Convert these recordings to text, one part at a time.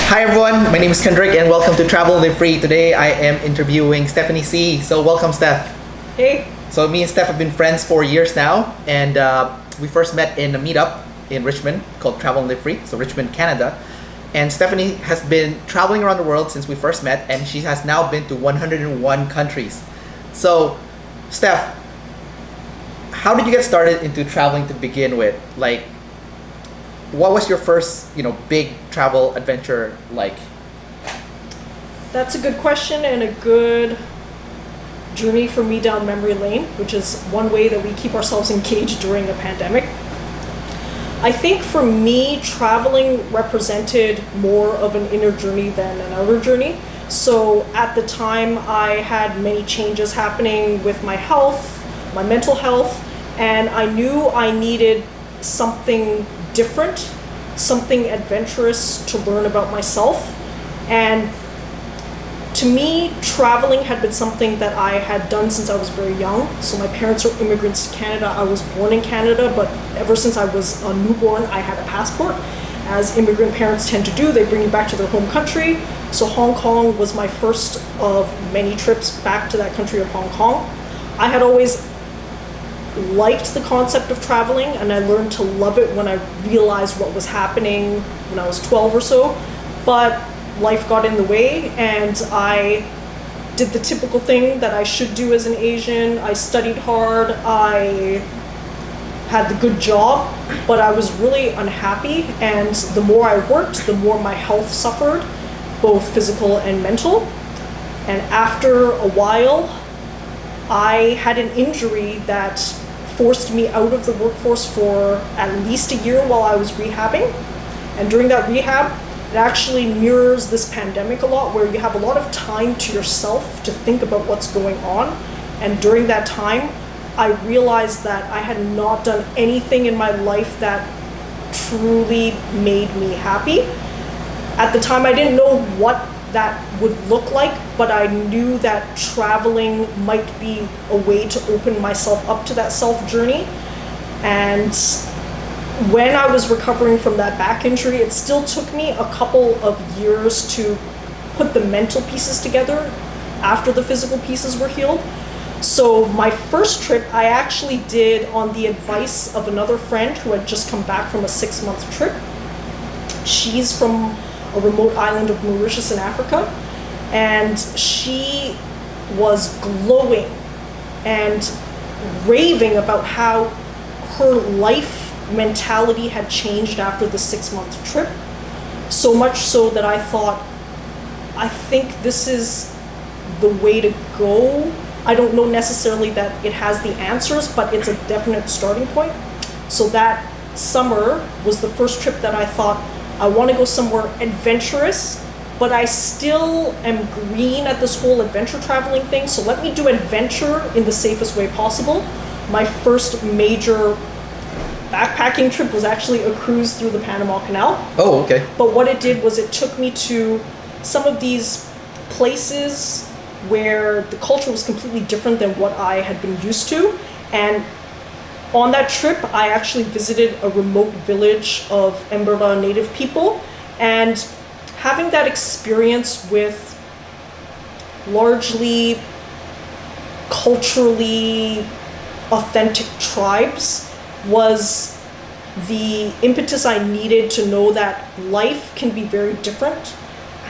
Hi everyone, my name is Kendrick and welcome to Travel Live Free. Today I am interviewing Stephanie C. So welcome, Steph. Hey. So me and Steph have been friends for years now, and we first met in a meetup in Richmond called Travel Live Free, so Richmond, Canada. And Stephanie has been traveling around the world since we first met, and she has now been to 101 countries. So, Steph, how did you get started into traveling to begin with? Like, what was your first, big travel adventure like? That's a good question and a good journey for me down memory lane, which is one way that we keep ourselves engaged during a pandemic. I think for me, traveling represented more of an inner journey than an outer journey. So at the time, I had many changes happening with my health, my mental health, and I knew I needed something different, something adventurous to learn about myself. And to me, traveling had been something that I had done since I was very young. So my parents are immigrants to Canada. I was born in Canada, but ever since I was a newborn, I had a passport. As immigrant parents tend to do, they bring you back to their home country. So Hong Kong was my first of many trips back to that country of Hong Kong. I had always liked the concept of traveling, and I learned to love it when I realized what was happening when I was 12 or so. But life got in the way, and I did the typical thing that I should do as an Asian. I studied hard, I had the good job, but I was really unhappy, and the more I worked, the more my health suffered, both physical and mental. And after a while, I had an injury that forced me out of the workforce for at least a year while I was rehabbing. And during that rehab, it actually mirrors this pandemic a lot, where you have a lot of time to yourself to think about what's going on. And during that time, I realized that I had not done anything in my life that truly made me happy. At the time, I didn't know what that would look like, but I knew that traveling might be a way to open myself up to that self journey. And when I was recovering from that back injury, it still took me a couple of years to put the mental pieces together after the physical pieces were healed. So my first trip I actually did on the advice of another friend who had just come back from a 6-month trip. She's from a remote island of Mauritius in Africa, and she was glowing and raving about how her life mentality had changed after the 6-month trip. So much so that I thought, I think this is the way to go. I don't know necessarily that it has the answers, but it's a definite starting point. So that summer was the first trip that I thought, I want to go somewhere adventurous, but I still am green at this whole adventure traveling thing. So let me do adventure in the safest way possible. My first major backpacking trip was actually a cruise through the Panama Canal. Oh, okay. But what it did was it took me to some of these places where the culture was completely different than what I had been used to. And on that trip, I actually visited a remote village of Embera native people, and having that experience with largely culturally authentic tribes was the impetus I needed to know that life can be very different,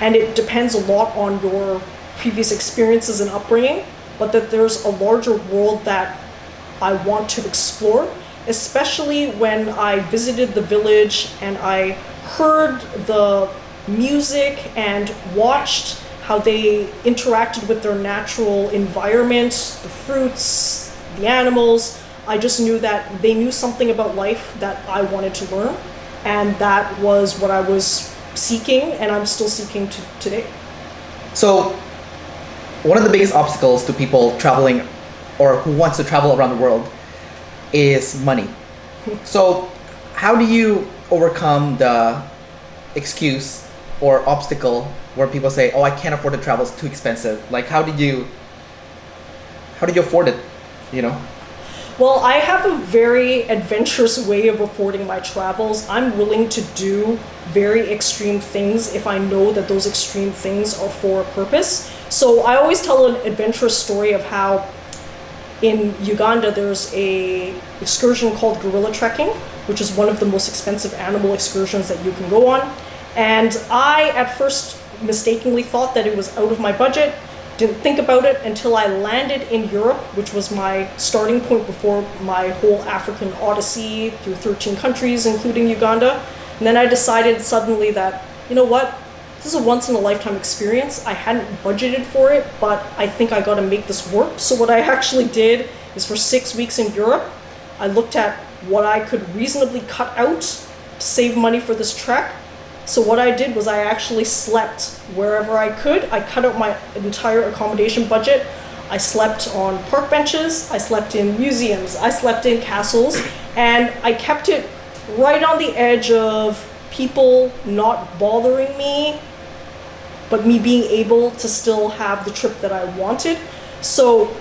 and it depends a lot on your previous experiences and upbringing, but that there's a larger world that I want to explore, especially when I visited the village and I heard the music and watched how they interacted with their natural environment, the fruits, the animals. I just knew that they knew something about life that I wanted to learn, and that was what I was seeking, and I'm still seeking today. So, one of the biggest obstacles to people traveling or who wants to travel around the world is money. So how do you overcome the excuse or obstacle where people say, oh, I can't afford to travel, it's too expensive? Like, how did you afford it, Well, I have a very adventurous way of affording my travels. I'm willing to do very extreme things if I know that those extreme things are for a purpose. So I always tell an adventurous story of how in Uganda there's a excursion called gorilla trekking, which is one of the most expensive animal excursions that you can go on. And I at first mistakenly thought that it was out of my budget. Didn't think about it until I landed in Europe, which was my starting point before my whole African odyssey through 13 countries, including Uganda. And then I decided suddenly that, you know what, this is a once in a lifetime experience. I hadn't budgeted for it, but I think I gotta make this work. So what I actually did is for 6 weeks in Europe, I looked at what I could reasonably cut out to save money for this trek. So what I did was I actually slept wherever I could. I cut out my entire accommodation budget. I slept on park benches, I slept in museums, I slept in castles, and I kept it right on the edge of people not bothering me, but me being able to still have the trip that I wanted. So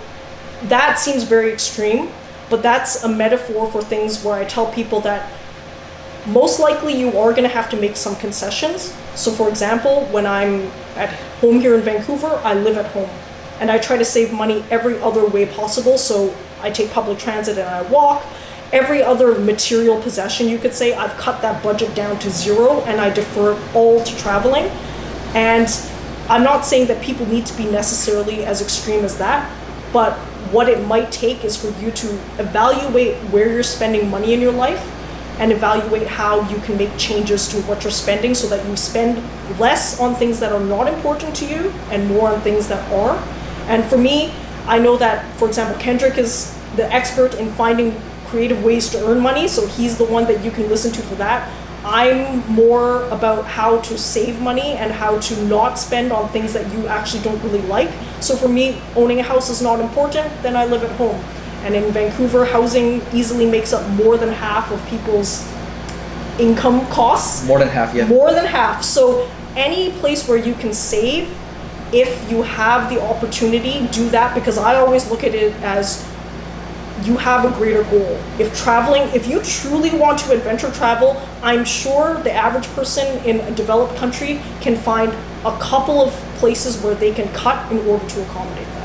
that seems very extreme, but that's a metaphor for things where I tell people that most likely you are going to have to make some concessions. So for example, when I'm at home here in Vancouver, I live at home and I try to save money every other way possible. So I take public transit and I walk. Every other material possession, you could say, I've cut that budget down to zero and I defer it all to traveling. And I'm not saying that people need to be necessarily as extreme as that, but what it might take is for you to evaluate where you're spending money in your life and evaluate how you can make changes to what you're spending so that you spend less on things that are not important to you and more on things that are. And for me, I know that, for example, Kendrick is the expert in finding creative ways to earn money, so he's the one that you can listen to for that. I'm more about how to save money and how to not spend on things that you actually don't really like. So for me, owning a house is not important, then I live at home. And in Vancouver, housing easily makes up more than half of people's income costs. More than half, yeah. More than half. So any place where you can save, if you have the opportunity, do that, because I always look at it as you have a greater goal. If you truly want to adventure travel, I'm sure the average person in a developed country can find a couple of places where they can cut in order to accommodate that.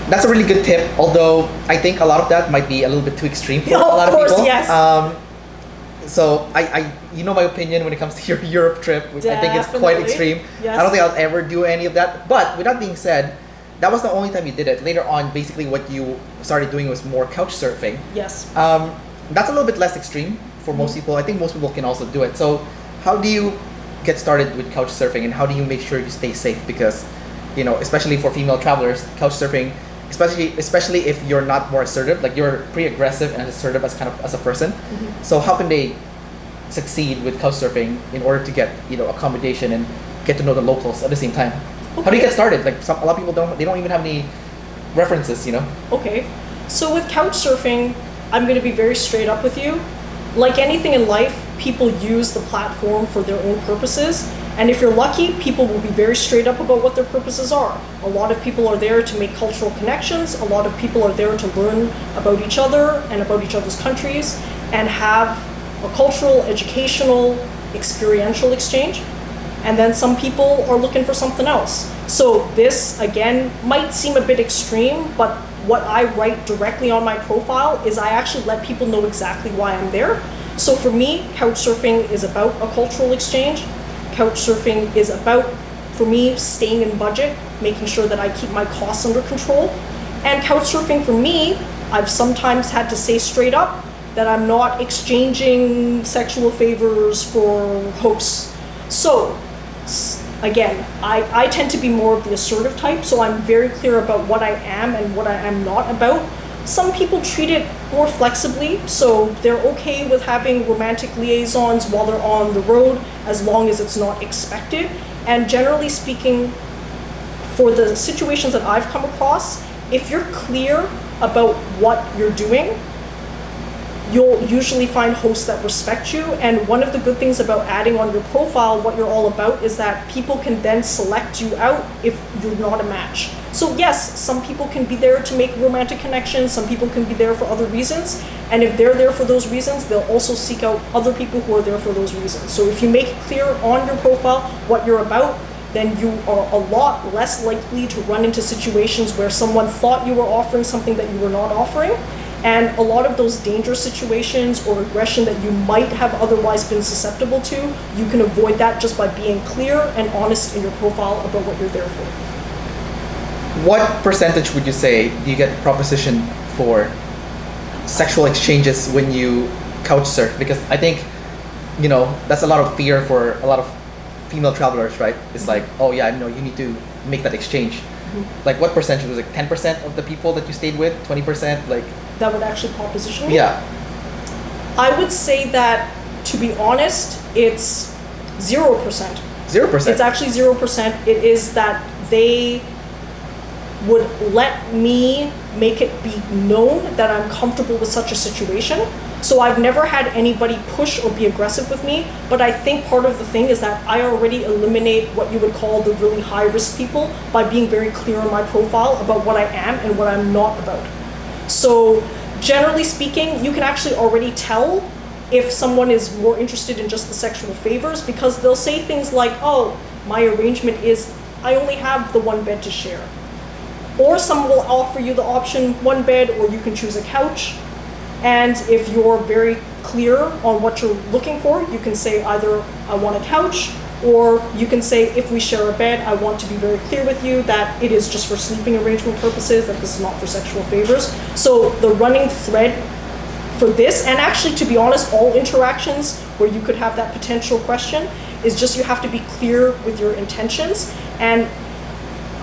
That's a really good tip, although I think a lot of that might be a little bit too extreme for a lot of people. Yes. So I you know my opinion when it comes to your Europe trip, which I think it's quite extreme. Yes. I don't think I'll ever do any of that. But with that being said, that was the only time you did it. Later on, basically what you started doing was more couch surfing. Yes. That's a little bit less extreme for most people. I think most people can also do it. So how do you get started with couch surfing and how do you make sure you stay safe? Because, you know, especially for female travelers, couch surfing, especially if you're not more assertive, like you're pretty aggressive and assertive as a person. Mm-hmm. So how can they succeed with couch surfing in order to get, you know, accommodation and get to know the locals at the same time? Okay. How do you get started? Like a lot of people don't even have any references, you know? Okay. So with couch surfing, I'm going to be very straight up with you. Like anything in life, people use the platform for their own purposes. And if you're lucky, people will be very straight up about what their purposes are. A lot of people are there to make cultural connections. A lot of people are there to learn about each other and about each other's countries and have a cultural, educational, experiential exchange. And then some people are looking for something else. So this, again, might seem a bit extreme, but what I write directly on my profile is I actually let people know exactly why I'm there. So for me, couch surfing is about a cultural exchange. Couch surfing is about, for me, staying in budget, making sure that I keep my costs under control. And couch surfing for me, I've sometimes had to say straight up that I'm not exchanging sexual favors for hosts. So again, I tend to be more of the assertive type, so I'm very clear about what I am and what I am not about. Some people treat it more flexibly, so they're okay with having romantic liaisons while they're on the road, as long as it's not expected. And generally speaking, for the situations that I've come across, if you're clear about what you're doing, you'll usually find hosts that respect you. And one of the good things about adding on your profile what you're all about is that people can then select you out if you're not a match. So yes, some people can be there to make romantic connections, some people can be there for other reasons, and if they're there for those reasons, they'll also seek out other people who are there for those reasons. So if you make it clear on your profile what you're about, then you are a lot less likely to run into situations where someone thought you were offering something that you were not offering. And a lot of those dangerous situations or aggression that you might have otherwise been susceptible to, you can avoid that just by being clear and honest in your profile about what you're there for. What percentage would you say do you get propositioned for sexual exchanges when you couch surf? Because I think, that's a lot of fear for a lot of female travelers, right? It's like, oh yeah, you need to make that exchange. Like what percentage? Was it 10% of the people that you stayed with? 20%? Like that would actually proposition me? Yeah. I would say that, to be honest, it's 0%. 0%? It's actually 0%. It is that they would let me make it be known that I'm comfortable with such a situation. So I've never had anybody push or be aggressive with me, but I think part of the thing is that I already eliminate what you would call the really high risk people by being very clear on my profile about what I am and what I'm not about. So generally speaking, you can actually already tell if someone is more interested in just the sexual favors, because they'll say things like, oh, my arrangement is I only have the one bed to share. Or some will offer you the option one bed, or you can choose a couch. And if you're very clear on what you're looking for, you can say either I want a couch, or you can say if we share a bed, I want to be very clear with you that it is just for sleeping arrangement purposes, that this is not for sexual favors. So the running thread for this, and actually to be honest, all interactions where you could have that potential question, is just you have to be clear with your intentions. And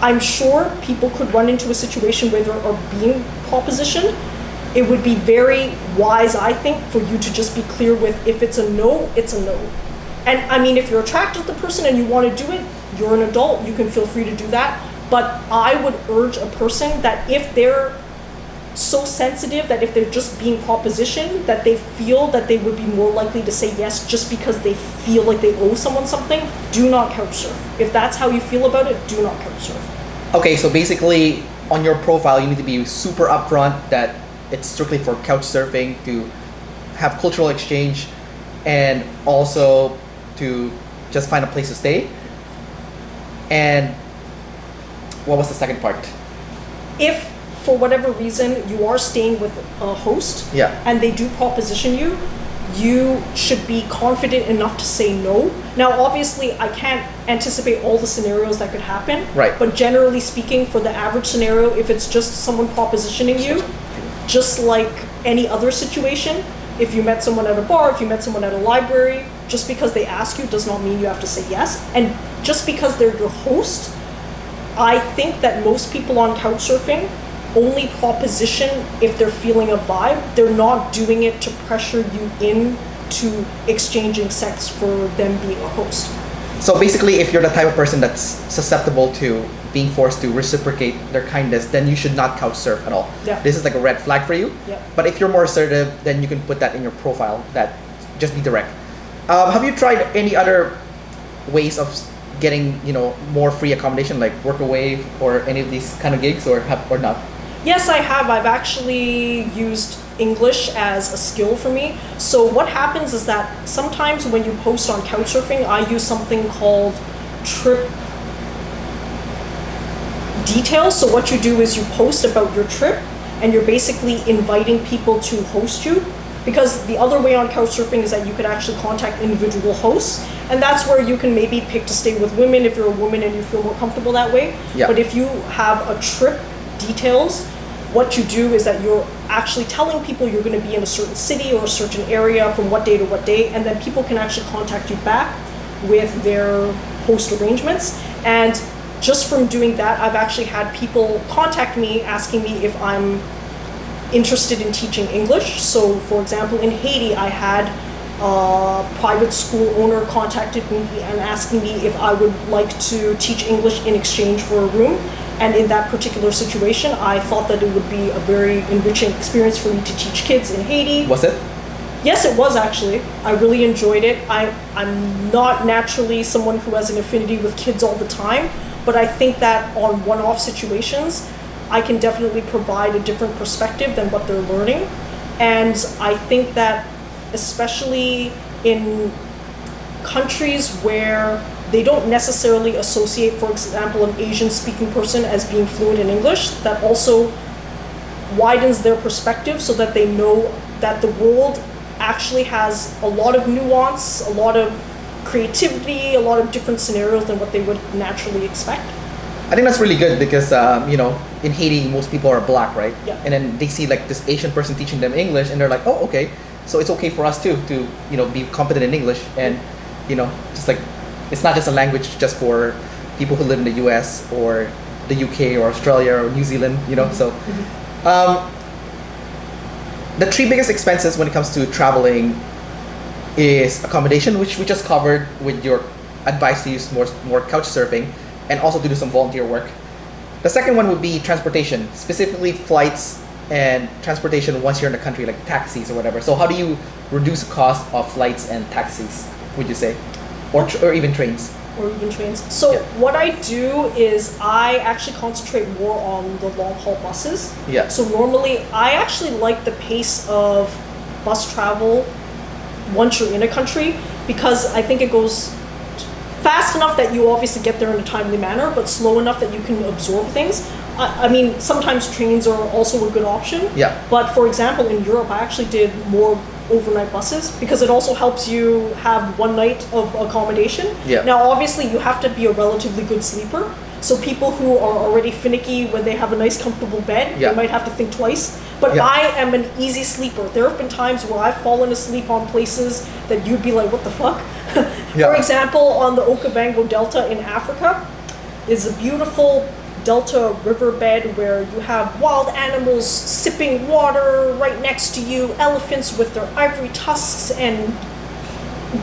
I'm sure people could run into a situation where they are being propositioned. It would be very wise, I think, for you to just be clear with, if it's a no, it's a no. And I mean, if you're attracted to the person and you want to do it, you're an adult, you can feel free to do that. But I would urge a person that if they're so sensitive, that if they're just being propositioned, that they feel that they would be more likely to say yes just because they feel like they owe someone something, do not couch surf. If that's how you feel about it, do not couch surf. Okay, so basically on your profile, you need to be super upfront that it's strictly for couch surfing, to have cultural exchange, and also to just find a place to stay. And what was the second part? If for whatever reason you are staying with a host, and they do proposition you, you should be confident enough to say no. Now obviously I can't anticipate all the scenarios that could happen, right? But generally speaking, for the average scenario, if it's just someone propositioning you, just like any other situation, if you met someone at a bar, if you met someone at a library, just because they ask you does not mean you have to say yes. And just because they're your host, I think that most people on couchsurfing only proposition if they're feeling a vibe. They're not doing it to pressure you into exchanging sex for them being a host. So basically, if you're the type of person that's susceptible to being forced to reciprocate their kindness, then you should not couch surf at all. Yeah. This is like a red flag for you. Yeah. But if you're more assertive, then you can put that in your profile, that just be direct. Have you tried any other ways of getting more free accommodation, like Workaway or any of these kind of gigs, or not? Yes, I have. I've actually used English as a skill for me. So what happens is that sometimes when you post on couchsurfing, I use something called trip details. So what you do is you post about your trip, and you're basically inviting people to host you. Because the other way on couchsurfing is that you could actually contact individual hosts, and that's where you can maybe pick to stay with women if you're a woman and you feel more comfortable that way. Yeah. But if you have a trip details, what you do is that you're actually telling people you're going to be in a certain city or a certain area from what day to what day, and then people can actually contact you back with their host arrangements. And just from doing that, I've actually had people contact me asking me if I'm interested in teaching English. So for example, in Haiti, I had a private school owner contacted me and asking me if I would like to teach English in exchange for a room. And in that particular situation, I thought that it would be a very enriching experience for me to teach kids in Haiti. Was it? Yes, it was actually. I really enjoyed it. I'm not naturally someone who has an affinity with kids all the time, but I think that on one-off situations, I can definitely provide a different perspective than what they're learning. And I think that especially in countries where they don't necessarily associate, for example, an Asian-speaking person as being fluent in English, that also widens their perspective so that they know that the world actually has a lot of nuance, a lot of creativity, a lot of different scenarios than what they would naturally expect. I think that's really good because in Haiti most people are black, right? Yeah. And then they see like this Asian person teaching them English, and they're like, oh, okay, so it's okay for us too to be competent in English, and just like it's not just a language just for people who live in the U.S. or the U.K. or Australia or New Zealand, So. The three biggest expenses when it comes to traveling is accommodation, which we just covered with your advice to use more couch surfing, and also to do some volunteer work. The second one would be transportation, specifically flights and transportation once you're in the country, like taxis or whatever. So how do you reduce the cost of flights and taxis, would you say? Or even trains? Or even trains. So what I do is I actually concentrate more on the long haul buses. Yeah. So normally I actually like the pace of bus travel once you're in a country, because I think it goes fast enough that you obviously get there in a timely manner, but slow enough that you can absorb things. I mean, sometimes trains are also a good option. Yeah. But for example, in Europe, I actually did more overnight buses because it also helps you have one night of accommodation. Yeah. Now, obviously, you have to be a relatively good sleeper. So people who are already finicky when they have a nice, comfortable bed, they might have to think twice. But I am an easy sleeper. There have been times where I've fallen asleep on places that you'd be like, what the fuck? For example, on the Okavango Delta in Africa is a beautiful delta riverbed where you have wild animals sipping water right next to you, elephants with their ivory tusks and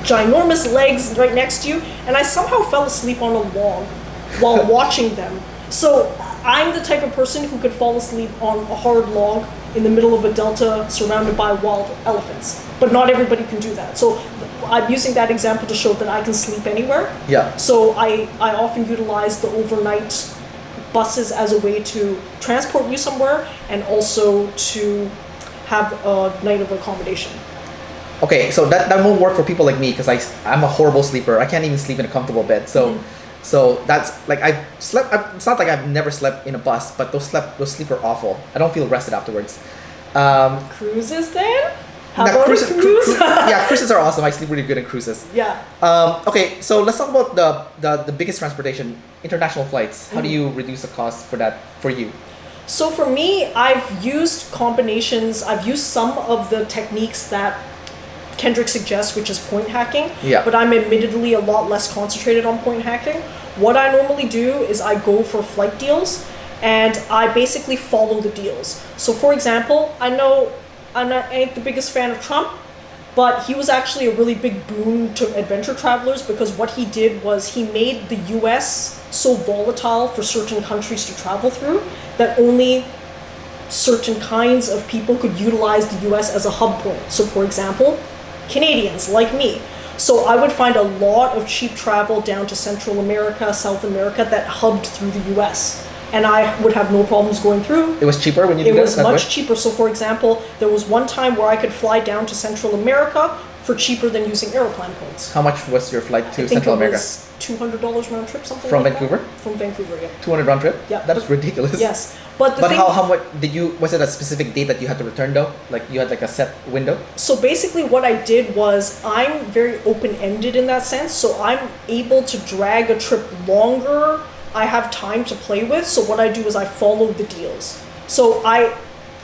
ginormous legs right next to you, and I somehow fell asleep on a log while watching them. So I'm the type of person who could fall asleep on a hard log in the middle of a delta surrounded by wild elephants. But not everybody can do that. So I'm using that example to show that I can sleep anywhere. Yeah. So I often utilize the overnight buses as a way to transport you somewhere and also to have a night of accommodation. Okay, so that won't work for people like me because I'm a horrible sleeper. I can't even sleep in a comfortable bed. So that's like it's not like I've never slept in a bus, but those sleep are awful. I don't feel rested afterwards. Cruises then? How about cruise? Yeah, cruises are awesome. I sleep really good in cruises. Yeah. Okay, so let's talk about the biggest transportation, international flights. How do you reduce the cost for that for you? So for me, I've used combinations. I've used some of the techniques that Kendrick suggests, which is point hacking. Yeah. But I'm admittedly a lot less concentrated on point hacking. What I normally do is I go for flight deals, and I basically follow the deals. So for example, I know I ain't the biggest fan of Trump, but he was actually a really big boon to adventure travelers because what he did was he made the US so volatile for certain countries to travel through that only certain kinds of people could utilize the US as a hub point. So for example, Canadians like me. So I would find a lot of cheap travel down to Central America, South America that hubbed through the US. And I would have no problems going through. It was cheaper when you did that? It was much cheaper. So for example, there was one time where I could fly down to Central America for cheaper than using aeroplan points. How much was your flight to Central America? I think it was $200 round trip, something From like Vancouver? that. From Vancouver, yeah. 200 round trip? Yeah. That is ridiculous. Yes. But how much did you, was it a specific date that you had to return though? Like you had like a set window? So basically what I did was I'm very open-ended in that sense. So I'm able to drag a trip longer. I have time to play with. So what I do is I follow the deals. So I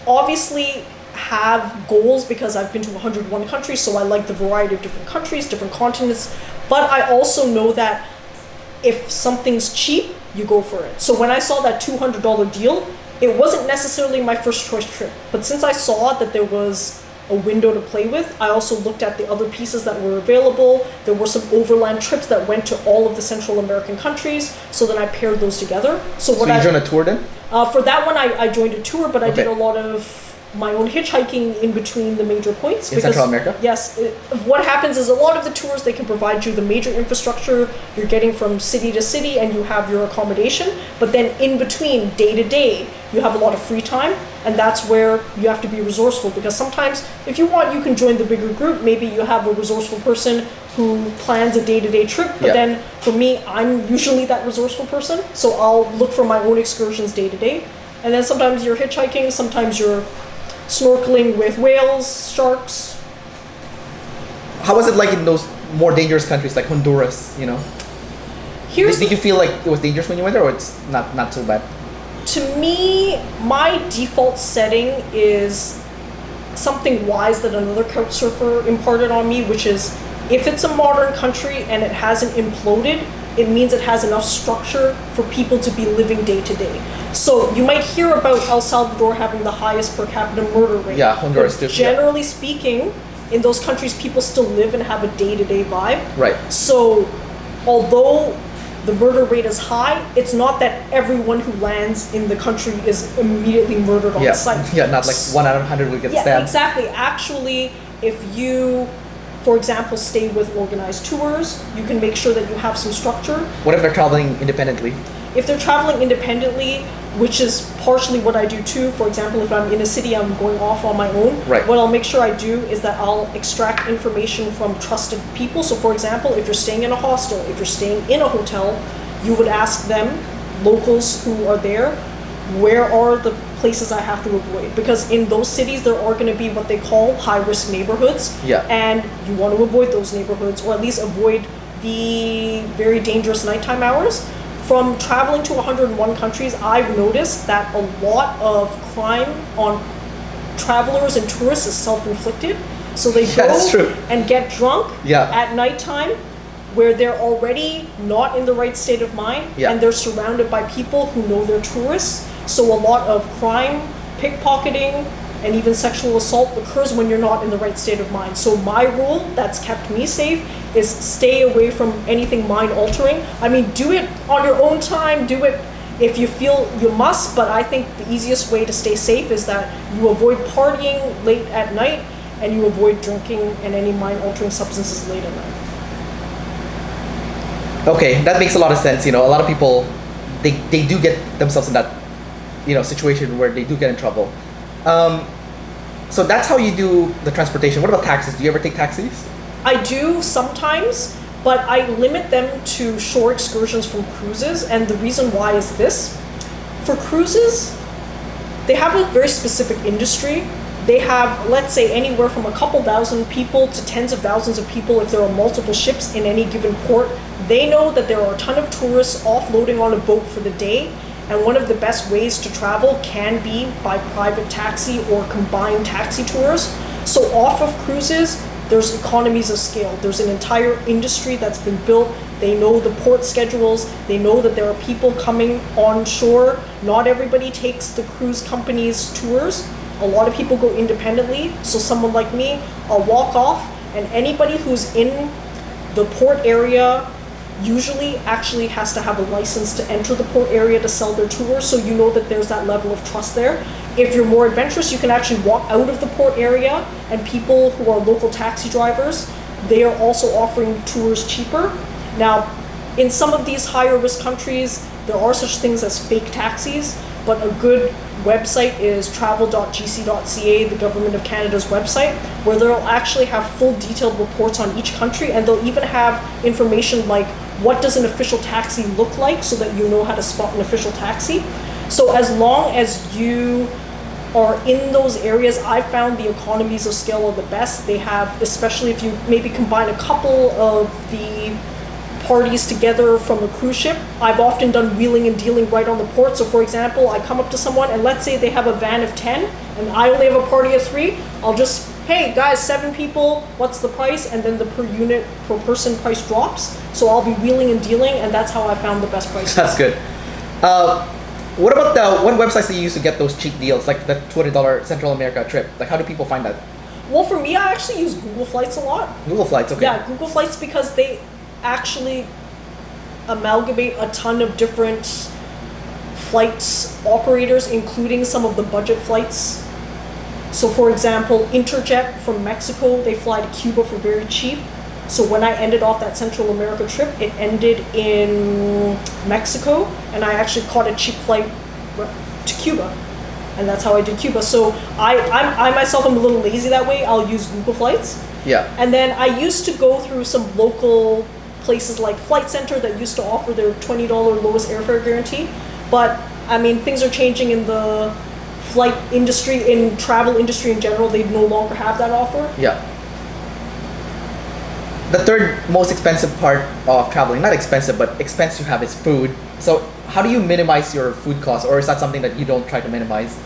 obviously have goals because I've been to 101 countries. So I like the variety of different countries, different continents. But I also know that if something's cheap, you go for it. So when I saw that $200 deal, it wasn't necessarily my first choice trip. But since I saw that there was a window to play with, I also looked at the other pieces that were available. There were some overland trips that went to all of the Central American countries. So then I paired those together. So you joined a tour then? For that one, I joined a tour, but I did a lot of my own hitchhiking in between the major points. In Central America? Yes. What happens is a lot of the tours, they can provide you the major infrastructure you're getting from city to city, and you have your accommodation. But then in between, day to day, you have a lot of free time, and that's where you have to be resourceful, because sometimes if you want, you can join the bigger group. Maybe you have a resourceful person who plans a day-to-day trip, but then for me, I'm usually that resourceful person, so I'll look for my own excursions day to day. And then sometimes you're hitchhiking, sometimes you're snorkeling with whales, sharks. How was it like in those more dangerous countries like Honduras, you know? Did you feel like it was dangerous when you went there, or it's not so bad? To me, my default setting is something wise that another couch surfer imparted on me, which is if it's a modern country and it hasn't imploded, it means it has enough structure for people to be living day to day. So you might hear about El Salvador having the highest per capita murder rate. Yeah, Honduras too. Generally speaking, in those countries, people still live and have a day-to-day vibe. Right. So although the murder rate is high, it's not that everyone who lands in the country is immediately murdered on site. Yeah, not like 1 out of 100 would get stabbed. Yeah, exactly. Actually, if you, for example, stay with organized tours, you can make sure that you have some structure. What if they're traveling independently? If they're traveling independently, which is partially what I do too, for example, if I'm in a city, I'm going off on my own. Right. What I'll make sure I do is that I'll extract information from trusted people. So for example, if you're staying in a hostel, if you're staying in a hotel, you would ask them, locals who are there, where are the places I have to avoid? Because in those cities, there are going to be what they call high-risk neighborhoods. Yeah. And you want to avoid those neighborhoods, or at least avoid the very dangerous nighttime hours. From traveling to 101 countries, I've noticed that a lot of crime on travelers and tourists is self-inflicted. So they go and get drunk at nighttime, where they're already not in the right state of mind, and they're surrounded by people who know they're tourists. So a lot of crime, pickpocketing, and even sexual assault occurs when you're not in the right state of mind. So my rule that's kept me safe is stay away from anything mind-altering. I mean, do it on your own time, do it if you feel you must, but I think the easiest way to stay safe is that you avoid partying late at night, and you avoid drinking and any mind-altering substances late at night. Okay, that makes a lot of sense. You know, a lot of people, they do get themselves in that, you know, situation where they do get in trouble. So that's how you do the transportation. What about taxis? Do you ever take taxis? I do sometimes, but I limit them to shore excursions from cruises, and the reason why is this. For cruises, they have a very specific industry. They have, let's say, anywhere from a couple thousand people to tens of thousands of people if there are multiple ships in any given port. They know that there are a ton of tourists offloading on a boat for the day, and one of the best ways to travel can be by private taxi or combined taxi tours. So off of cruises, there's economies of scale. There's an entire industry that's been built. They know the port schedules. They know that there are people coming on shore. Not everybody takes the cruise company's tours. A lot of people go independently. So someone like me, I'll walk off, and anybody who's in the port area usually actually has to have a license to enter the port area to sell their tours, so you know that there's that level of trust there. If you're more adventurous, you can actually walk out of the port area, and people who are local taxi drivers, they are also offering tours cheaper. Now, in some of these higher risk countries, there are such things as fake taxis, but a good website is travel.gc.ca, the Government of Canada's website, where they'll actually have full detailed reports on each country, and they'll even have information like what does an official taxi look like, so that you know how to spot an official taxi. So as long as you are in those areas, I found the economies of scale are the best. They have, especially if you maybe combine a couple of the parties together from a cruise ship. I've often done wheeling and dealing right on the port. So for example, I come up to someone, and let's say they have a van of 10 and I only have a party of 3. I'll just, hey guys, 7 people, what's the price? And then the per unit, per person price drops. So I'll be wheeling and dealing, and that's how I found the best prices. That's good. What about what websites do you use to get those cheap deals, like the $20 Central America trip? Like, how do people find that? Well, for me, I actually use Google Flights a lot. Google Flights, okay. Yeah, Google Flights, because they actually amalgamate a ton of different flights operators, including some of the budget flights So for example, Interjet from Mexico, they fly to Cuba for very cheap. So when I ended off that Central America trip, it ended in Mexico, and I actually caught a cheap flight to Cuba. And that's how I did Cuba. So I myself am a little lazy that way. I'll use Google Flights. Yeah. And then I used to go through some local places like Flight Center that used to offer their $20 lowest airfare guarantee. But I mean, things are changing in the flight industry, in travel industry in general. They no longer have that offer. Yeah. The third most expensive part of traveling, not expensive, but expense you have is food. So how do you minimize your food costs, or is that something that you don't try to minimize?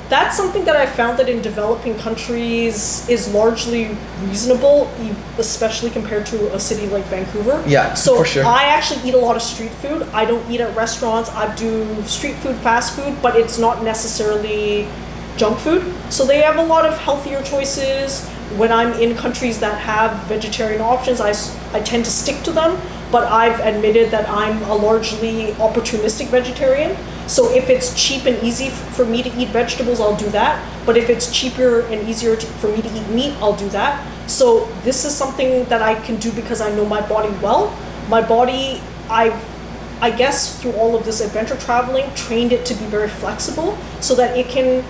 That's something that I found that in developing countries is largely reasonable, especially compared to a city like Vancouver. Yeah, so for sure. I actually eat a lot of street food. I don't eat at restaurants. I do street food, fast food, but it's not necessarily junk food. So they have a lot of healthier choices. When I'm in countries that have vegetarian options, I tend to stick to them, but I've admitted that I'm a largely opportunistic vegetarian. So if it's cheap and easy for me to eat vegetables, I'll do that. But if it's cheaper and easier for me to eat meat, I'll do that. So this is something that I can do because I know my body well. My body, I guess through all of this adventure traveling, trained it to be very flexible so that it can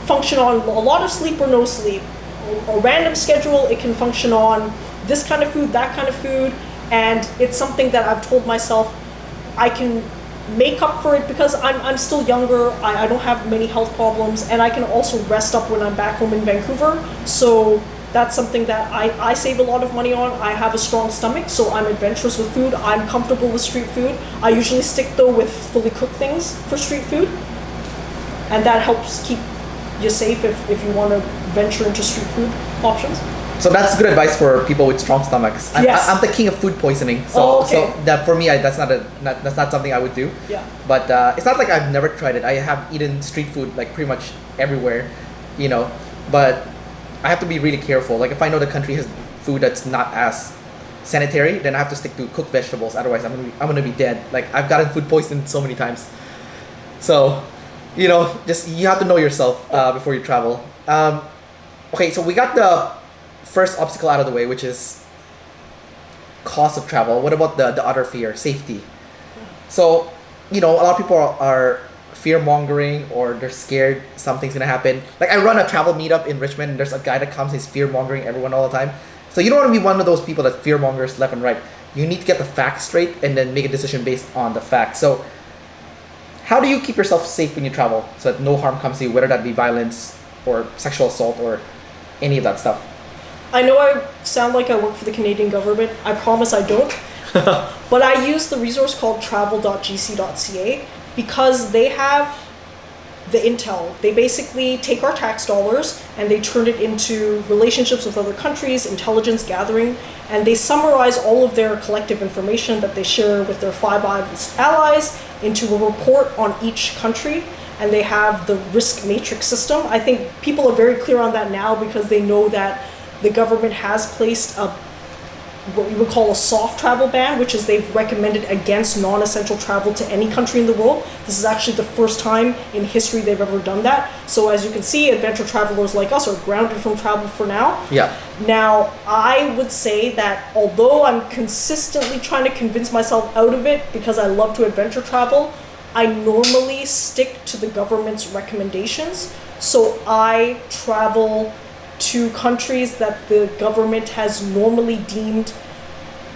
function on a lot of sleep or no sleep. A random schedule, it can function on this kind of food, that kind of food, and it's something that I've told myself I can make up for it because I'm still younger, I don't have many health problems, and I can also rest up when I'm back home in Vancouver. So that's something that I save a lot of money on. I have a strong stomach, so I'm adventurous with food. I'm comfortable with street food. I usually stick though with fully cooked things for street food, and that helps keep you safe if you want to venture into street food options. So that's good advice for people with strong stomachs. Yes. I'm the king of food poisoning, so okay. so that for me, that's not something I would do. Yeah. But it's not like I've never tried it. I have eaten street food like pretty much everywhere, you know. But I have to be really careful. Like if I know the country has food that's not as sanitary, then I have to stick to cooked vegetables. Otherwise, I'm gonna be dead. Like I've gotten food poisoned so many times. So, you know, just you have to know yourself before you travel. Okay, so we got the first obstacle out of the way, which is cost of travel. What about the other fear, safety? So, you know, a lot of people are fear mongering, or they're scared something's gonna happen. Like I run a travel meetup in Richmond, and there's a guy that comes, he's fear mongering everyone all the time. So you don't want to be one of those people that fear mongers left and right. You need to get the facts straight and then make a decision based on the facts. So how do you keep yourself safe when you travel so that no harm comes to you, whether that be violence or sexual assault or any of that stuff? I know I sound like I work for the Canadian government. I promise I don't. But I use the resource called travel.gc.ca because they have the intel. They basically take our tax dollars and they turn it into relationships with other countries, intelligence gathering, and they summarize all of their collective information that they share with their Five Eyes allies into a report on each country. And they have the risk matrix system. I think people are very clear on that now because they know that the government has placed what we would call a soft travel ban, which is they've recommended against non-essential travel to any country in the world. This is actually the first time in history they've ever done that. So as you can see, adventure travelers like us are grounded from travel for now. Yeah. Now, I would say that although I'm consistently trying to convince myself out of it because I love to adventure travel, I normally stick to the government's recommendations. So I travel to countries that the government has normally deemed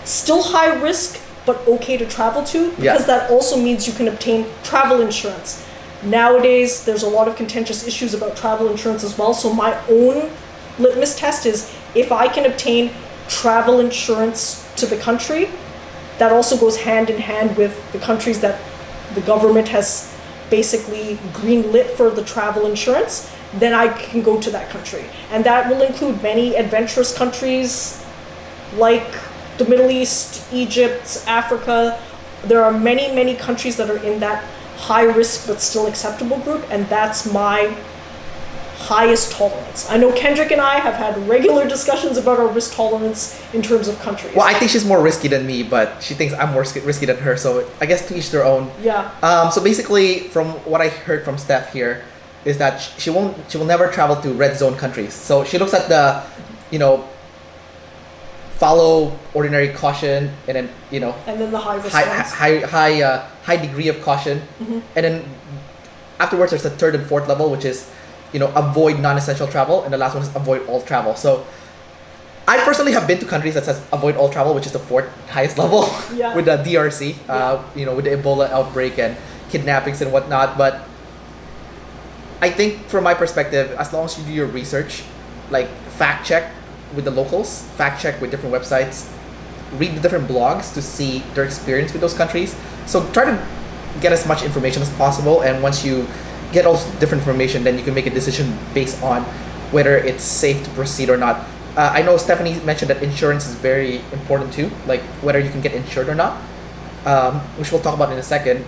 still high risk, but okay to travel to, because that also means you can obtain travel insurance. Nowadays, there's a lot of contentious issues about travel insurance as well. So my own litmus test is if I can obtain travel insurance to the country, that also goes hand in hand with the countries that the government has basically green-lit for the travel insurance, then I can go to that country. And that will include many adventurous countries like the Middle East, Egypt, Africa. There are many, many countries that are in that high risk but still acceptable group, and that's my highest tolerance. I know Kendrick and I have had regular discussions about our risk tolerance in terms of countries. Well, I think she's more risky than me, but she thinks I'm more risky than her, so I guess to each their own. Yeah. So basically, from what I heard from Steph here, is that she will never travel to red zone countries. So she looks at the, you know, follow ordinary caution, and then, you know, And then the high response. high degree of caution, and then afterwards there's the third and fourth level, which is, you know, avoid non-essential travel, and the last one is avoid all travel. So I personally have been to countries that says avoid all travel, which is the fourth highest level Yeah. with the DRC, you know, with the Ebola outbreak and kidnappings and whatnot. But I think from my perspective, as long as you do your research, like fact check with the locals, fact check with different websites, read the different blogs to see their experience with those countries. So try to get as much information as possible, and once you get all this different information, then you can make a decision based on whether it's safe to proceed or not. I know Stephanie mentioned that insurance is very important too, like whether you can get insured or not, which we'll talk about in a second.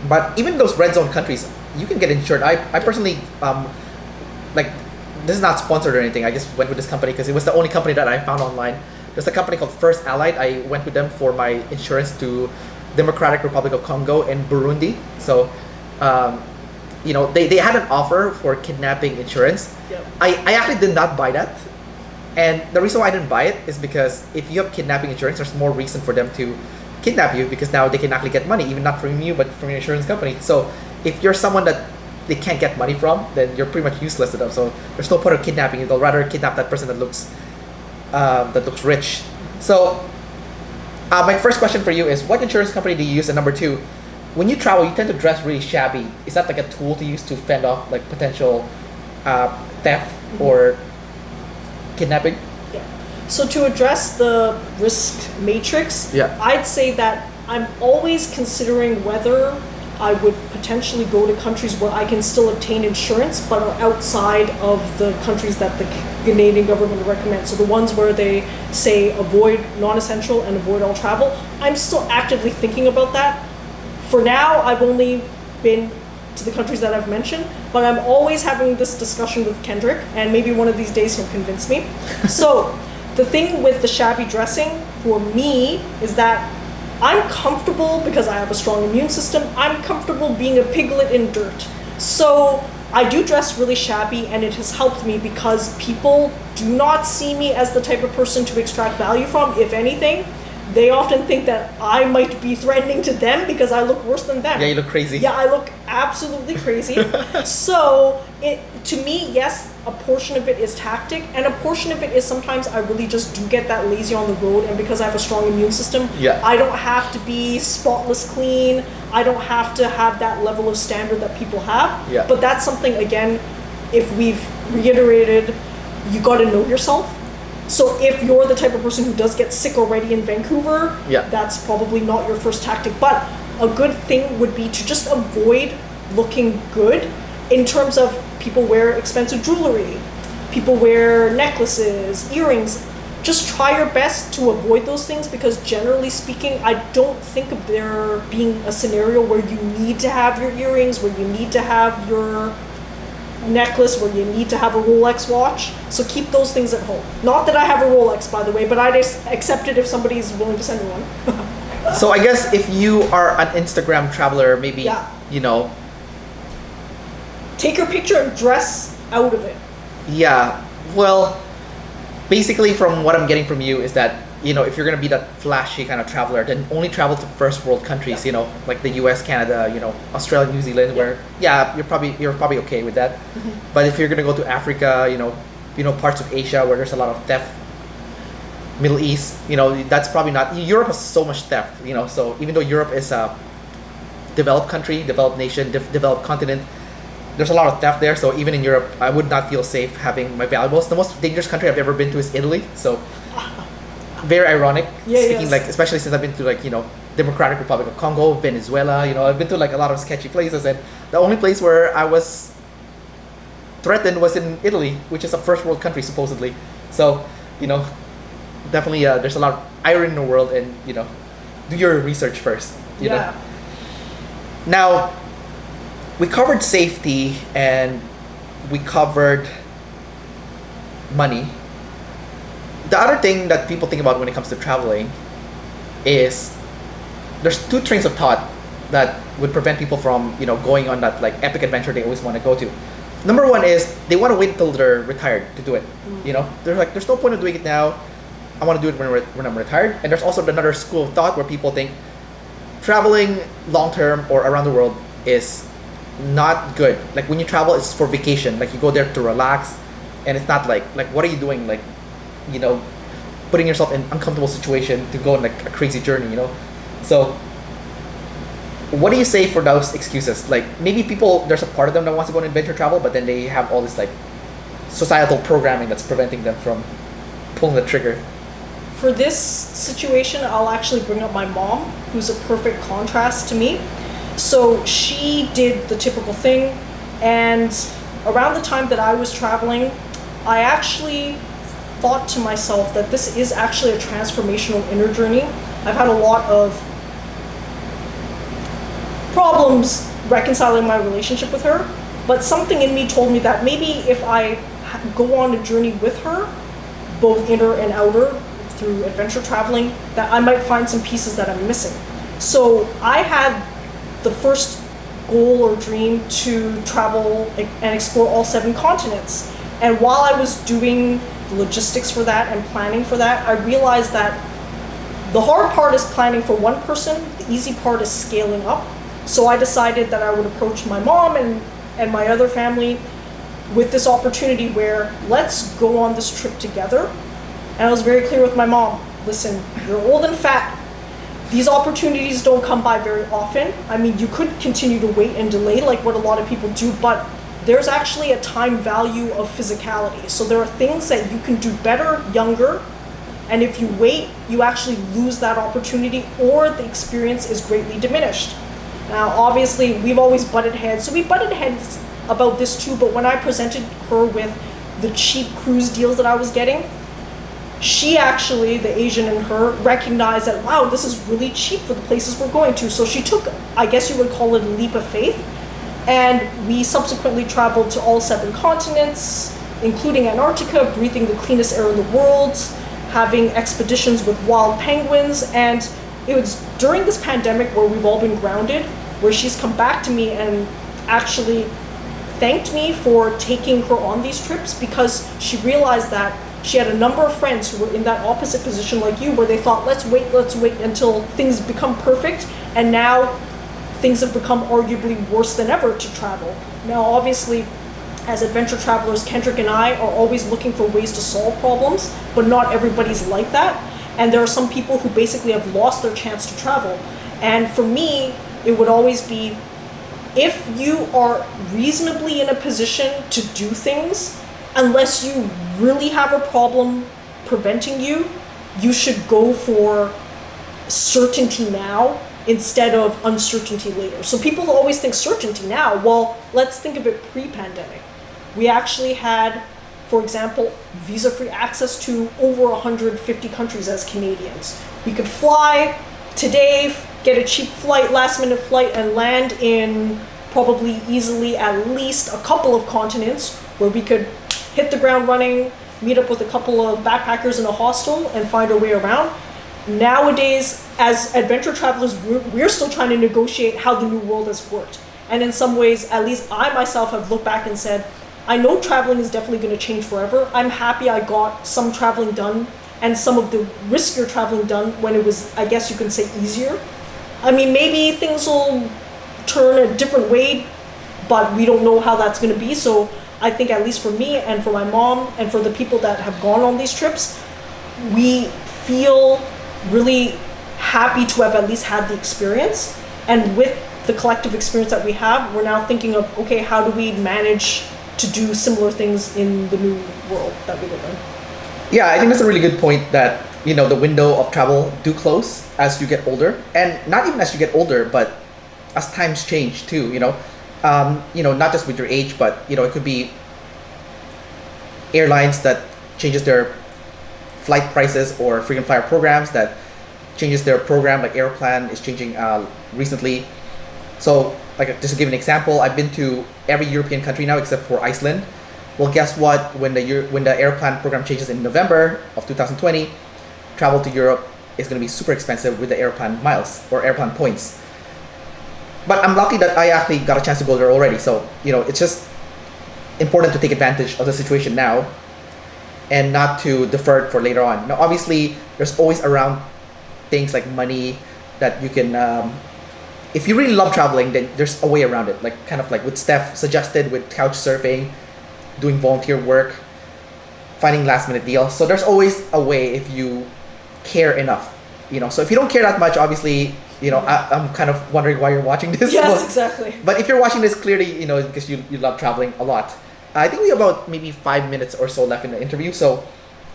But even those red zone countries, you can get insured. I personally, like, this is not sponsored or anything. I just went with this company because it was the only company that I found online. There's a company called First Allied. I went with them for my insurance to Democratic Republic of Congo and Burundi. So, you know, they had an offer for kidnapping insurance. Yep. I actually did not buy that. And the reason why I didn't buy it is because if you have kidnapping insurance, there's more reason for them to kidnap you, because now they can actually get money, even not from you, but from your insurance company. So if you're someone that they can't get money from, then you're pretty much useless to them. So there's no point of kidnapping you. They'll rather kidnap that person that looks rich. So my first question for you is, what insurance company do you use? And number two, when you travel, you tend to dress really shabby. Is that like a tool to use to fend off like potential theft or kidnapping? Yeah. So to address the risk matrix, Yeah. I'd say that I'm always considering whether I would potentially go to countries where I can still obtain insurance, but are outside of the countries that the Canadian government recommends. So the ones where they say avoid non-essential and avoid all travel, I'm still actively thinking about that. For now, I've only been to the countries that I've mentioned, but I'm always having this discussion with Kendrick, and maybe one of these days he'll convince me. So the thing with the shabby dressing for me is that I'm comfortable because I have a strong immune system. I'm comfortable being a piglet in dirt. So I do dress really shabby, and it has helped me because people do not see me as the type of person to extract value from. If anything, they often think that I might be threatening to them because I look worse than them. Yeah, you look crazy. Yeah, I look absolutely crazy. So to me, yes, a portion of it is tactic, and a portion of it is sometimes I really just do get that lazy on the road, and because I have a strong immune system, Yeah. I don't have to be spotless clean. I don't have to have that level of standard that people have. Yeah. But that's something, again, if we've reiterated, you got to know yourself. So if you're the type of person who does get sick already in Vancouver, Yeah. that's probably not your first tactic. But a good thing would be to just avoid looking good in terms of people wear expensive jewelry, people wear necklaces, earrings. Just try your best to avoid those things, because generally speaking, I don't think of there being a scenario where you need to have your earrings, where you need to have your necklace, where you need to have a Rolex watch. So keep those things at home. Not that I have a Rolex, by the way, but I'd accept it if somebody's willing to send me one. So I guess if you are an Instagram traveler, maybe, Yeah. you know, Take your picture and dress out of it. yeah, well, basically from what I'm getting from you is that, you know, if you're going to be that flashy kind of traveler, then only travel to first world countries, you know, like the US, Canada, you know, Australia, New Zealand, where, yeah, you're probably okay with that. But if you're going to go to Africa, you know, parts of Asia where there's a lot of theft, Middle East, you know, that's probably not. Europe has so much theft, you know, so even though Europe is a developed country, developed nation, developed continent, there's a lot of theft there. So even in Europe, I would not feel safe having my valuables. The most dangerous country I've ever been to is Italy. So very ironic. Yeah, Speaking yes. like, especially since I've been to like, you know, Democratic Republic of Congo, Venezuela, you know, I've been to like a lot of sketchy places, and the only place where I was threatened was in Italy, which is a first world country supposedly. So, you know, definitely there's a lot of irony in the world, and, you know, do your research first, you know. Now, we covered safety and we covered money. The other thing that people think about when it comes to traveling is there's two trains of thought that would prevent people from, going on that like epic adventure they always want to go to. Number one is they want to wait until they're retired to do it. They're like, there's no point of doing it now. I want to do it when I'm retired. And there's also another school of thought where people think traveling long term or around the world is not good. Like when you travel, it's for vacation. Like you go there to relax, and it's not like what are you doing? Like, putting yourself in uncomfortable situation to go on like a crazy journey. So what do you say for those excuses? Like maybe there's a part of them that wants to go on adventure travel, but then they have all this like societal programming that's preventing them from pulling the trigger. For this situation, I'll actually bring up my mom, who's a perfect contrast to me. So she did the typical thing, and around the time that I was traveling, I actually thought to myself that this is actually a transformational inner journey. I've had a lot of problems reconciling my relationship with her, but something in me told me that maybe if I go on a journey with her, both inner and outer, through adventure traveling, that I might find some pieces that I'm missing. So I had the first goal or dream to travel and explore all 7 continents. And while I was doing the logistics for that and planning for that, I realized that the hard part is planning for one person, the easy part is scaling up. So I decided that I would approach my mom and my other family with this opportunity where let's go on this trip together. And I was very clear with my mom, listen, you're old and fat. These opportunities don't come by very often. I mean, you could continue to wait and delay like what a lot of people do, but there's actually a time value of physicality. So there are things that you can do better younger, and if you wait, you actually lose that opportunity or the experience is greatly diminished. Now, obviously, we've always butted heads. So we butted heads about this too, but when I presented her with the cheap cruise deals that I was getting, she actually, the Asian in her, recognized that, wow, this is really cheap for the places we're going to. So she took, I guess you would call it a leap of faith. And we subsequently traveled to all 7 continents, including Antarctica, breathing the cleanest air in the world, having expeditions with wild penguins. And it was during this pandemic where we've all been grounded, where she's come back to me and actually thanked me for taking her on these trips, because she realized that she had a number of friends who were in that opposite position like you, where they thought, let's wait until things become perfect. And now things have become arguably worse than ever to travel. Now, obviously, as adventure travelers, Kendrick and I are always looking for ways to solve problems, but not everybody's like that. And there are some people who basically have lost their chance to travel. And for me, it would always be, if you are reasonably in a position to do things, unless you really have a problem preventing you, you should go for certainty now instead of uncertainty later. So people always think certainty now. Well, let's think of it pre-pandemic. We actually had, for example, visa-free access to over 150 countries as Canadians. We could fly today, get a cheap flight, last-minute flight, and land in probably easily at least a couple of continents where we could hit the ground running, meet up with a couple of backpackers in a hostel, and find our way around. Nowadays, as adventure travelers, we're still trying to negotiate how the new world has worked. And in some ways, at least I myself have looked back and said, I know traveling is definitely going to change forever. I'm happy I got some traveling done and some of the riskier traveling done when it was, I guess you can say, easier. I mean, maybe things will turn a different way, but we don't know how that's going to be. So I think, at least for me and for my mom and for the people that have gone on these trips, we feel really happy to have at least had the experience. And with the collective experience that we have, we're now thinking of, okay, how do we manage to do similar things in the new world that we live in? Yeah, I think that's a really good point, that the window of travel do close as you get older, and not even as you get older, but as times change too. Not just with your age, but it could be airlines that changes their flight prices, or frequent flyer programs that changes their program. Like Aeroplan is changing recently. So, like, just to give an example, I've been to every European country now except for Iceland. Well, guess what? When the Aeroplan program changes in November of 2020, travel to Europe is going to be super expensive with the Aeroplan miles or Aeroplan points. But I'm lucky that I actually got a chance to go there already. So, it's just important to take advantage of the situation now and not to defer it for later on. Now, obviously, there's always around things like money that you can, if you really love traveling, then there's a way around it. Like kind of like what Steph suggested with couch surfing, doing volunteer work, finding last minute deals. So there's always a way if you care enough. So if you don't care that much, obviously, I'm kind of wondering why you're watching this. Yes, exactly. But if you're watching this, clearly, because you love traveling a lot. I think we have about maybe 5 minutes or so left in the interview. So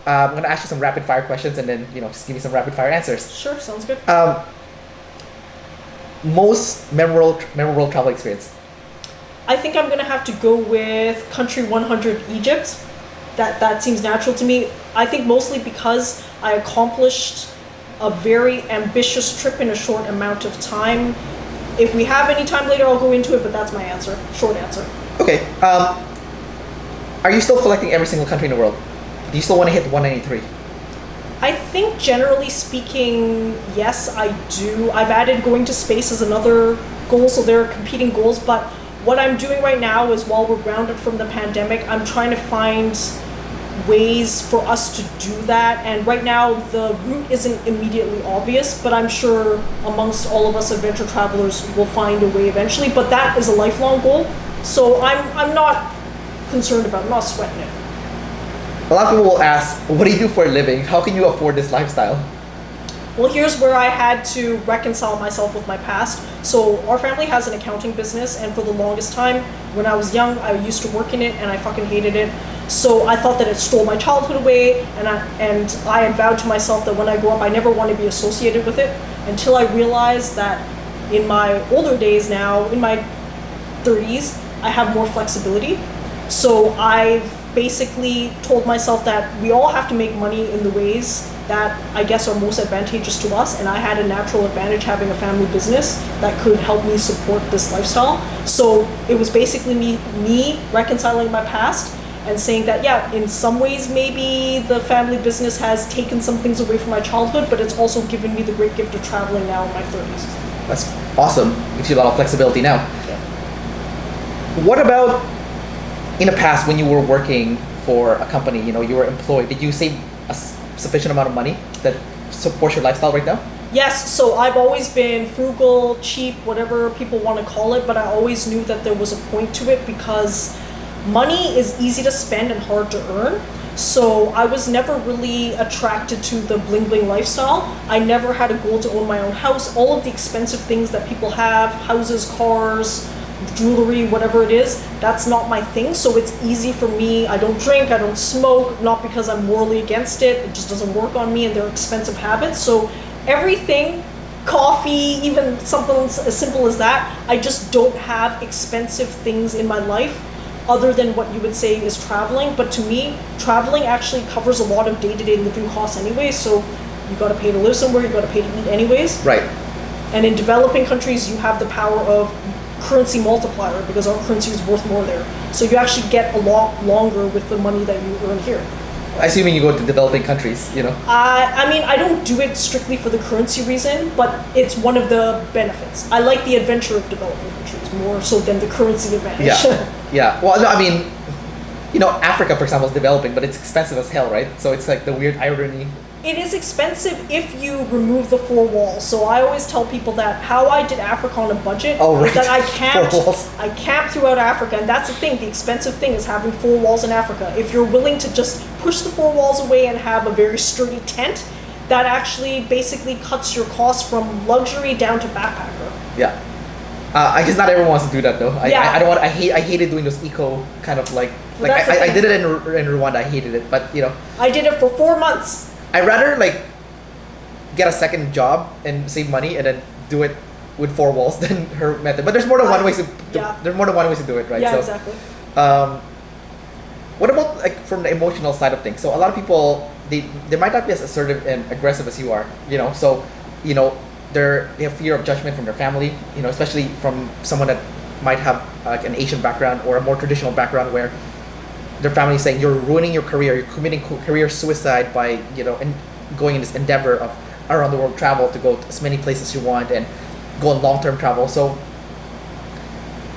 I'm going to ask you some rapid fire questions and then, just give me some rapid fire answers. Sure, sounds good. Most memorable travel experience? I think I'm going to have to go with country 100, Egypt. That seems natural to me. I think mostly because I accomplished a very ambitious trip in a short amount of time. If we have any time later, I'll go into it, but that's my answer. Short answer. Okay. Are you still collecting every single country in the world? Do you still want to hit 193? I think generally speaking, yes, I do. I've added going to space as another goal, so there are competing goals, but what I'm doing right now is while we're grounded from the pandemic, I'm trying to find ways for us to do that. And right now, the route isn't immediately obvious, but I'm sure amongst all of us adventure travelers, we'll find a way eventually. But that is a lifelong goal, so I'm not concerned about it, I'm not sweating it. A lot of people will ask, what do you do for a living? How can you afford this lifestyle? Well, here's where I had to reconcile myself with my past. So our family has an accounting business, and for the longest time, when I was young, I used to work in it, and I fucking hated it. So I thought that it stole my childhood away, and I had vowed to myself that when I grow up, I never want to be associated with it, until I realized that in my older days now, in my 30s, I have more flexibility. So I've basically told myself that we all have to make money in the ways that I guess are most advantageous to us, and I had a natural advantage having a family business that could help me support this lifestyle. So it was basically me reconciling my past and saying that, yeah, in some ways maybe the family business has taken some things away from my childhood, but it's also given me the great gift of traveling now in my 30s. That's awesome. Gives you a lot of flexibility now. Yeah. What about in the past when you were working for a company, you were employed, did you save a sufficient amount of money that supports your lifestyle right now? Yes, so I've always been frugal, cheap, whatever people want to call it, but I always knew that there was a point to it because money is easy to spend and hard to earn. So I was never really attracted to the bling bling lifestyle. I never had a goal to own my own house. All of the expensive things that people have, houses, cars, jewelry, whatever it is, that's not my thing. So it's easy for me. I don't drink, I don't smoke, not because I'm morally against it. It just doesn't work on me, and they're expensive habits. So everything, coffee, even something as simple as that, I just don't have expensive things in my life other than what you would say is traveling. But to me, traveling actually covers a lot of day-to-day living costs anyway. So you got to pay to live somewhere, you got to pay to eat anyways. Right. And in developing countries, you have the power of currency multiplier because our currency is worth more there. So you actually get a lot longer with the money that you earn here. Assuming you go to developing countries, I mean, I don't do it strictly for the currency reason, but it's one of the benefits. I like the adventure of developing countries more so than the currency advantage. Yeah. Yeah. Well, no, I mean, Africa, for example, is developing, but it's expensive as hell, right? So it's like the weird irony. It is expensive if you remove the four walls. So I always tell people that how I did Africa on a budget is that I camped throughout Africa, and that's the thing. The expensive thing is having four walls in Africa. If you're willing to just push the four walls away and have a very sturdy tent, that actually basically cuts your cost from luxury down to backpacker. Yeah. I guess not everyone wants to do that though. I don't want. I hated doing those eco kind of like I did it in Rwanda. I hated it, but I did it for 4 months. I'd rather get a second job and save money and then do it with four walls than her method. But there's more than one way to there's more than one way to do it, right? Yeah, so, exactly. What about from the emotional side of things? So a lot of people they might not be as assertive and aggressive as you are, So they have fear of judgment from their family, especially from someone that might have an Asian background or a more traditional background where their family is saying you're ruining your career, you're committing career suicide by and going in this endeavor of around the world travel to go to as many places you want and go on long-term travel. So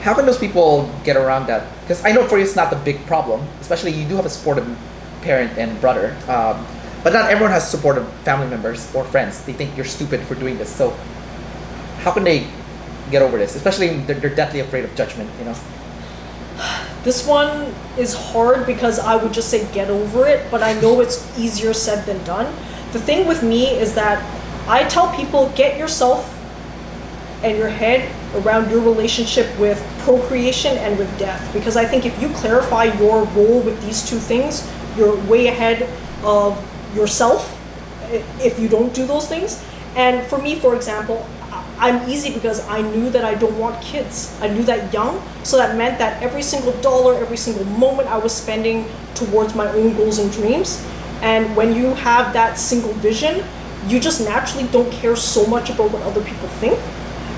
How can those people get around that? Because I know for you it's not the big problem, especially you do have a supportive parent and brother, but not everyone has supportive family members or friends. They think you're stupid for doing this. So how can they get over this? Especially they're deathly afraid of judgment, you know? This one is hard because I would just say get over it, but I know it's easier said than done. The thing with me is that I tell people, get yourself and your head around your relationship with procreation and with death. Because I think if you clarify your role with these two things, you're way ahead of yourself if you don't do those things. And for me, for example, I'm easy because I knew that I don't want kids. I knew that young, so that meant that every single dollar, every single moment I was spending towards my own goals and dreams. And when you have that single vision, you just naturally don't care so much about what other people think.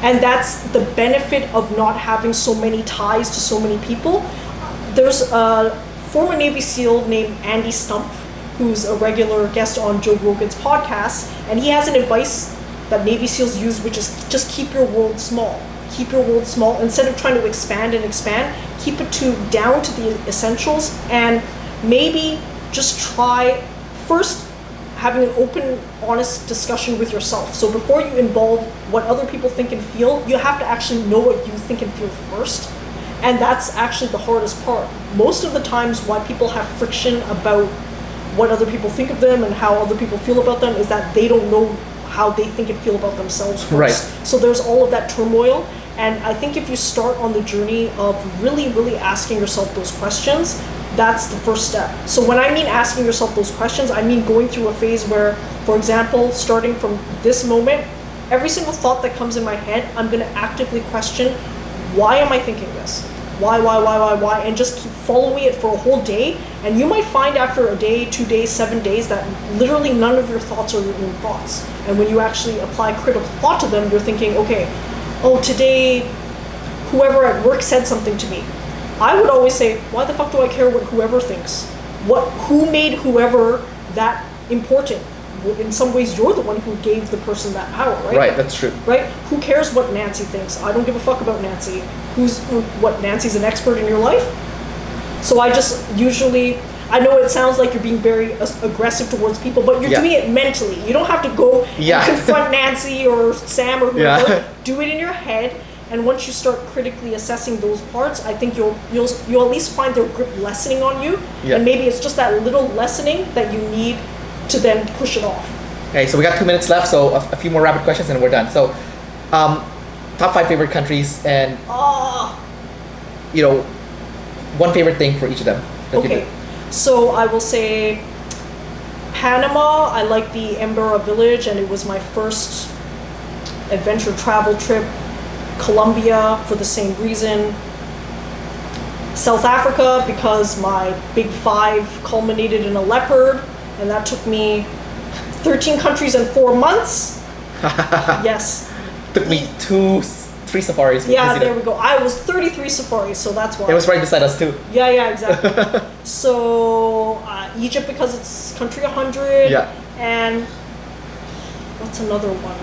And that's the benefit of not having so many ties to so many people. There's a former Navy SEAL named Andy Stumpf, who's a regular guest on Joe Rogan's podcast, and he has an advice that Navy SEALs use, which is just keep your world small. Keep your world small. Instead of trying to expand and expand, keep it down to the essentials, and maybe just try first having an open, honest discussion with yourself. So before you involve what other people think and feel, you have to actually know what you think and feel first. And that's actually the hardest part. Most of the times why people have friction about what other people think of them and how other people feel about them is that they don't know how they think and feel about themselves first. Right. So there's all of that turmoil. And I think if you start on the journey of really, really asking yourself those questions, that's the first step. So when I mean asking yourself those questions, I mean going through a phase where, for example, starting from this moment, every single thought that comes in my head, I'm going to actively question, why am I thinking this? Why? And just keep following it for a whole day. And you might find after a day, 2 days, 7 days, that literally none of your thoughts are your own thoughts. And when you actually apply critical thought to them, you're thinking, okay, oh, today, whoever at work said something to me. I would always say, why the fuck do I care what whoever thinks? Who made whoever that important? In some ways, you're the one who gave the person that power, right? Right, that's true. Right? Who cares what Nancy thinks? I don't give a fuck about Nancy. Nancy's an expert in your life? So I just usually, I know it sounds like you're being very aggressive towards people, but you're doing it mentally. You don't have to go and confront Nancy or Sam or whoever. Yeah. Do it in your head. And once you start critically assessing those parts, I think you'll at least find their grip lessening on you. Yeah. And maybe it's just that little lessening that you need to then push it off. Okay, so we got 2 minutes left, so a few more rapid questions and we're done. So, top 5 favorite countries and, one favorite thing for each of them. Okay, so I will say Panama. I like the Embera village, and it was my first adventure travel trip. Colombia for the same reason. South Africa because my big 5 culminated in a leopard, and that took me 13 countries in 4 months. Yes. Took me 3 safaris. Yeah, there we go. I was 33 safaris, so that's why. It was right beside us too. Yeah, exactly. So Egypt because it's country 100. Yeah. And what's another one?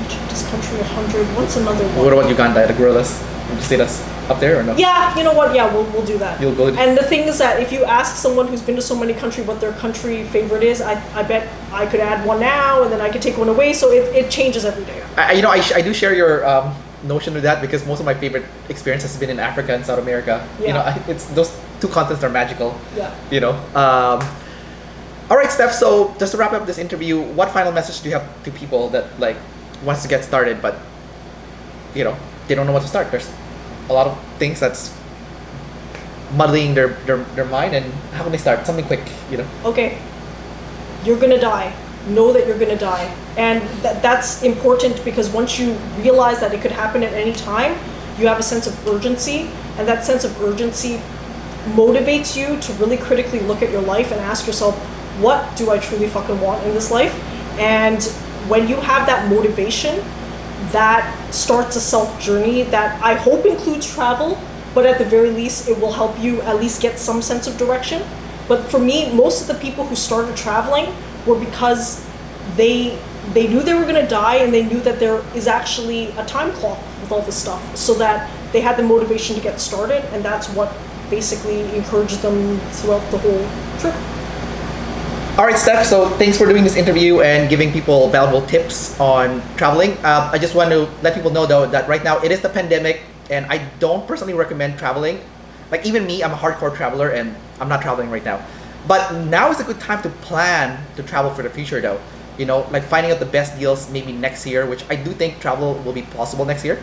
Egypt is country 100. What's another one? What about Uganda, the gorillas? Would you say that's up there or no? Yeah, you know what? Yeah, we'll do that. You'll go. And the thing is that if you ask someone who's been to so many countries what their country favorite is, I bet I could add one now and then I could take one away. So it changes every day. I do share your notion with that because most of my favorite experience has been in Africa and South America. Yeah. It's those 2 continents are magical. Yeah. All right, Steph. So just to wrap up this interview, what final message do you have to people that wants to get started but they don't know what to start? There's a lot of things that's muddling their mind, and how can they start? Something quick, Okay, you're gonna die. Know that you're gonna die, and that's important because once you realize that it could happen at any time, you have a sense of urgency, and that sense of urgency motivates you to really critically look at your life and ask yourself, what do I truly fucking want in this life? And when you have that motivation, that starts a self-journey that I hope includes travel, but at the very least, it will help you at least get some sense of direction. But for me, most of the people who started traveling were because they they knew they were going to die, and they knew that there is actually a time clock with all this stuff, so that they had the motivation to get started, and that's what basically encouraged them throughout the whole trip. All right, Steph, so thanks for doing this interview and giving people valuable tips on traveling. I just want to let people know, though, that right now it is the pandemic, and I don't personally recommend traveling. Like, even me, I'm a hardcore traveler, and I'm not traveling right now. But now is a good time to plan to travel for the future, though. You know, like finding out the best deals maybe next year, which I do think travel will be possible next year,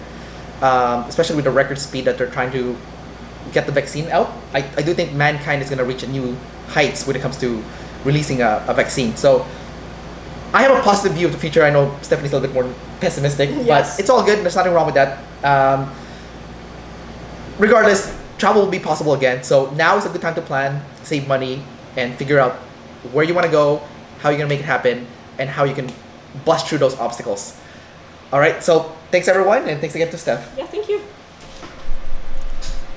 especially with the record speed that they're trying to get the vaccine out. I do think mankind is going to reach a new heights when it comes to releasing a vaccine. So I have a positive view of the future. I know Stephanie's a little bit more pessimistic, Yes. but it's all good. There's nothing wrong with that. Regardless, travel will be possible again. So now is a good time to plan, save money, and figure out where you want to go, how you're going to make it happen, and how you can bust through those obstacles. All right, so thanks everyone, and thanks again to Steph. Yeah, thank you.